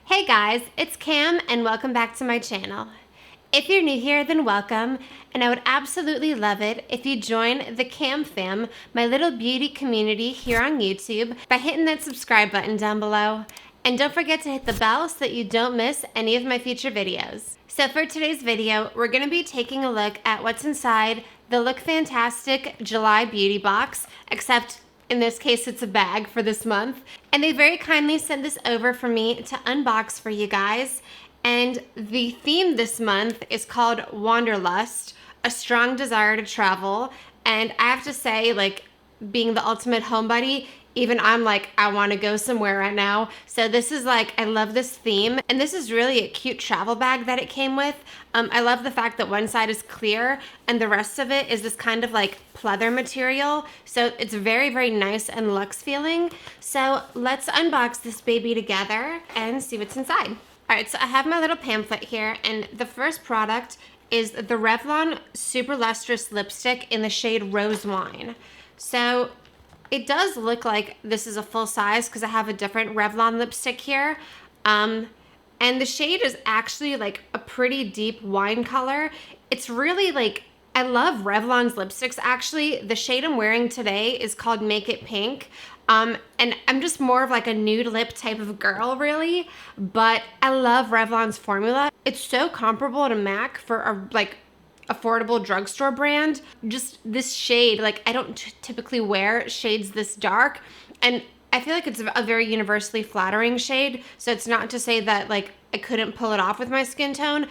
Hey guys, it's Cam and welcome back to my channel. If you're new here, then welcome, and I would absolutely love it if you join the Cam fam, my little beauty community here on YouTube, by hitting that subscribe button down below. And don't forget to hit the bell so that you don't miss any of my future videos. So for today's video, we're going to be taking a look at what's inside the Look Fantastic July Beauty Box, except in this case, it's a bag for this month. And they very kindly sent this over for me to unbox for you guys. And the theme this month is called Wanderlust, a strong desire to travel. And I have to say, like, being the ultimate homebody, even I'm like, I want to go somewhere right now. So this is like, I love this theme. And this is really a cute travel bag that it came with. I love the fact that one side is clear and the rest of it is this kind of like pleather material. So it's very, very nice and luxe feeling. So let's unbox this baby together and see what's inside. All right, so I have my little pamphlet here, and the first product is the Revlon Super Lustrous Lipstick in the shade Rose Wine. So it does look like this is a full size because I have a different Revlon lipstick here. And the shade is actually like a pretty deep wine color. It's really like, I love Revlon's lipsticks actually. The shade I'm wearing today is called Make It Pink. And I'm just more of like a nude lip type of girl really, but I love Revlon's formula. It's so comparable to MAC for a like affordable drugstore brand. Just this shade, like I don't typically wear shades this dark, and I feel like it's a very universally flattering shade. So it's not to say that like I couldn't pull it off with my skin tone.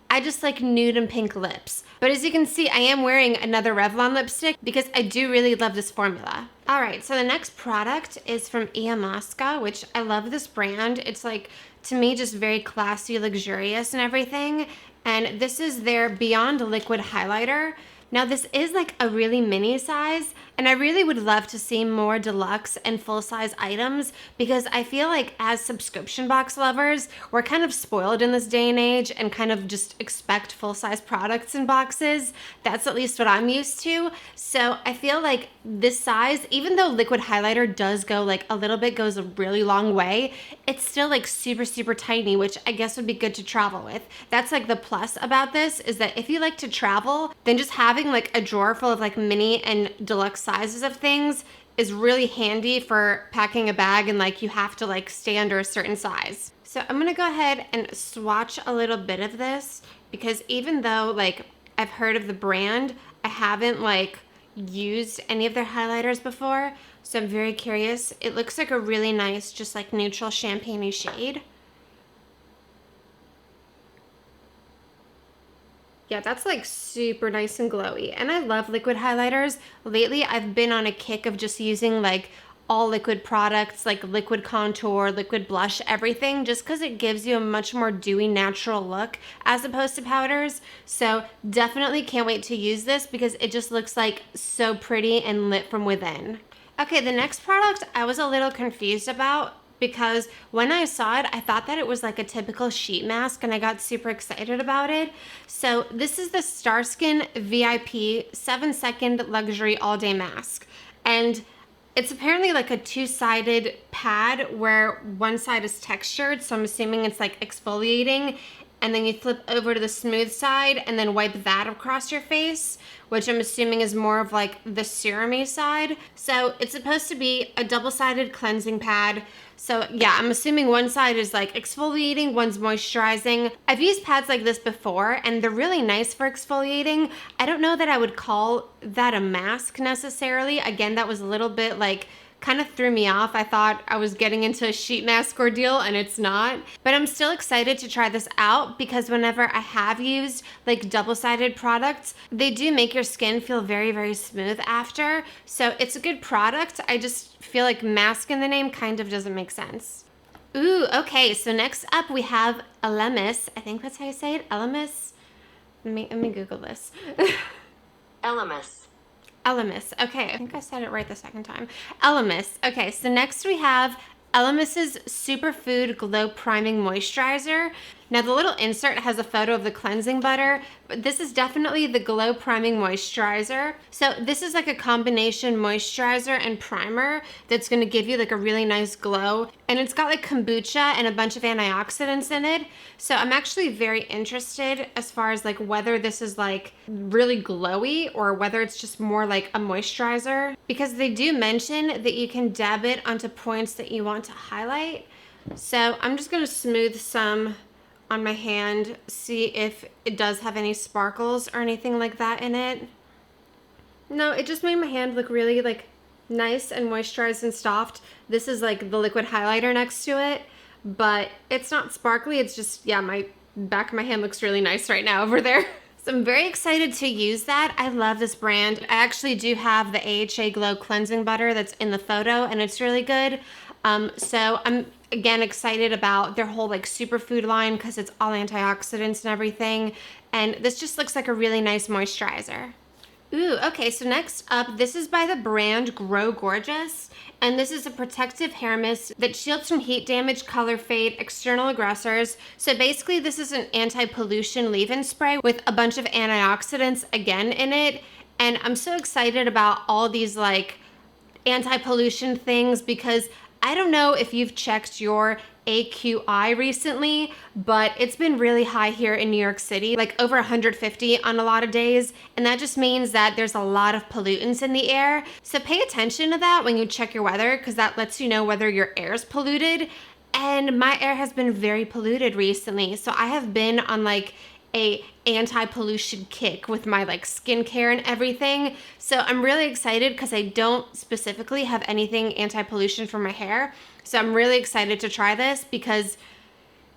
I just like nude and pink lips. But as you can see, I am wearing another Revlon lipstick because I do really love this formula. All right, so the next product is from Iamosca, which I love this brand. It's like, to me, just very classy, luxurious and everything. And this is their Beyond Liquid Highlighter. Now this is like a really mini size, and I really would love to see more deluxe and full-size items because I feel like as subscription box lovers, we're kind of spoiled in this day and age and kind of just expect full-size products in boxes. That's at least what I'm used to. So I feel like this size, even though liquid highlighter does go like a little bit, goes a really long way, it's still like super, super tiny, which I guess would be good to travel with. That's like the plus about this, is that if you like to travel, then just having like a drawer full of like mini and deluxe sizes of things is really handy for packing a bag and like you have to like stay under a certain size. So I'm gonna go ahead and swatch a little bit of this because even though like I've heard of the brand, I haven't like used any of their highlighters before. So I'm very curious. It looks like a really nice, just like neutral champagne-y shade. Yeah, that's like super nice and glowy. And I love liquid highlighters. Lately, I've been on a kick of just using like all liquid products, like liquid contour, liquid blush, everything, just because it gives you a much more dewy, natural look as opposed to powders. So definitely can't wait to use this because it just looks like so pretty and lit from within. Okay, the next product I was a little confused about because when I saw it, I thought that it was like a typical sheet mask and I got super excited about it. So this is the Starskin VIP 7-second luxury all day mask. And it's apparently like a two-sided pad where one side is textured. So I'm assuming it's like exfoliating, and then you flip over to the smooth side and then wipe that across your face, which I'm assuming is more of like the serum-y side. So it's supposed to be a double-sided cleansing pad. So yeah, I'm assuming one side is like exfoliating, one's moisturizing. I've used pads like this before and they're really nice for exfoliating. I don't know that I would call that a mask necessarily. Again, that was a little bit like, kind of threw me off. I thought I was getting into a sheet mask ordeal and it's not. But I'm still excited to try this out because whenever I have used like double-sided products, they do make your skin feel very, very smooth after. So it's a good product. I just feel like mask in the name kind of doesn't make sense. Ooh, okay. So next up we have Elemis. I think that's how you say it. Elemis. Let me Google this. Elemis. Elemis. Okay, I think I said it right the second time. Elemis. Okay, so next we have Elemis's Superfood Glow Priming Moisturizer. Now the little insert has a photo of the cleansing butter, but this is definitely the Glow Priming Moisturizer. So this is like a combination moisturizer and primer that's gonna give you like a really nice glow. And it's got like kombucha and a bunch of antioxidants in it. So I'm actually very interested as far as like whether this is like really glowy or whether it's just more like a moisturizer, because they do mention that you can dab it onto points that you want to highlight. So I'm just gonna smooth some on my hand, see if it does have any sparkles or anything like that in it. No, it just made my hand look really like nice and moisturized and soft. This is like the liquid highlighter next to it, but it's not sparkly. It's just, yeah, my back of my hand looks really nice right now over there. So I'm very excited to use that. I love this brand. I actually do have the AHA Glow Cleansing Butter that's in the photo, and it's really good. So I'm again excited about their whole like superfood line because it's all antioxidants and everything. And this just looks like a really nice moisturizer. Ooh, okay, so next up, this is by the brand Grow Gorgeous. And this is a protective hair mist that shields from heat damage, color fade, external aggressors. So basically this is an anti-pollution leave-in spray with a bunch of antioxidants again in it. And I'm so excited about all these like anti-pollution things because I don't know if you've checked your AQI recently, but it's been really high here in New York City, like over 150 on a lot of days. And that just means that there's a lot of pollutants in the air. So pay attention to that when you check your weather, because that lets you know whether your air is polluted. And my air has been very polluted recently. So I have been on like a anti-pollution kick with my like skincare and everything. So I'm really excited because I don't specifically have anything anti-pollution for my hair. So I'm really excited to try this because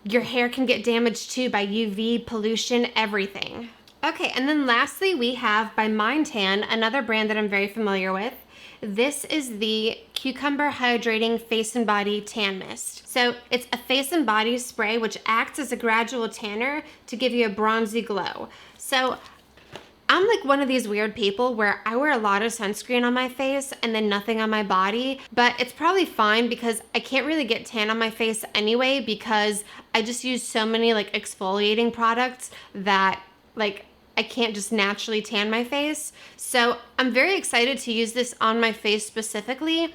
your hair can get damaged too by UV, pollution, everything. Okay, and then lastly we have by Mind Tan, another brand that I'm very familiar with. This is the Cucumber Hydrating Face and Body Tan Mist. So it's a face and body spray which acts as a gradual tanner to give you a bronzy glow. So I'm like one of these weird people where I wear a lot of sunscreen on my face and then nothing on my body, but it's probably fine because I can't really get tan on my face anyway because I just use so many like exfoliating products that like I can't just naturally tan my face. So I'm very excited to use this on my face specifically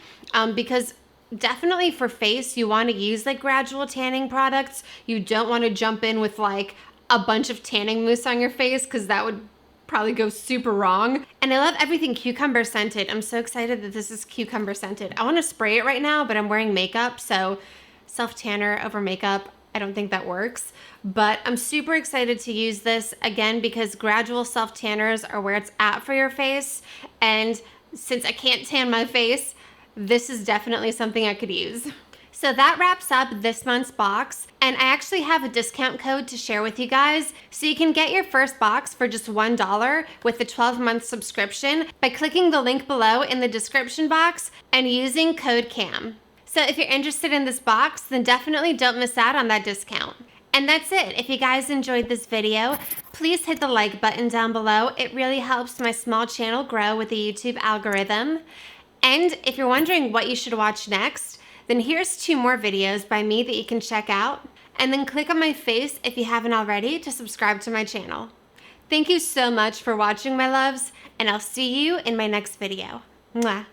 because definitely for face, you want to use like gradual tanning products. You don't want to jump in with like a bunch of tanning mousse on your face because that would probably go super wrong. And I love everything cucumber scented. I'm so excited that this is cucumber scented. I want to spray it right now, but I'm wearing makeup, so self-tanner over makeup, I don't think that works. But I'm super excited to use this again because gradual self-tanners are where it's at for your face. And since I can't tan my face, this is definitely something I could use. So that wraps up this month's box, and I actually have a discount code to share with you guys. So you can get your first box for just $1 with a 12-month subscription by clicking the link below in the description box and using code CAM. So if you're interested in this box, then definitely don't miss out on that discount. And that's it. If you guys enjoyed this video, please hit the like button down below. It really helps my small channel grow with the YouTube algorithm. And if you're wondering what you should watch next, then here's 2 more videos by me that you can check out. And then click on my face if you haven't already to subscribe to my channel. Thank you so much for watching, my loves, and I'll see you in my next video. Mwah.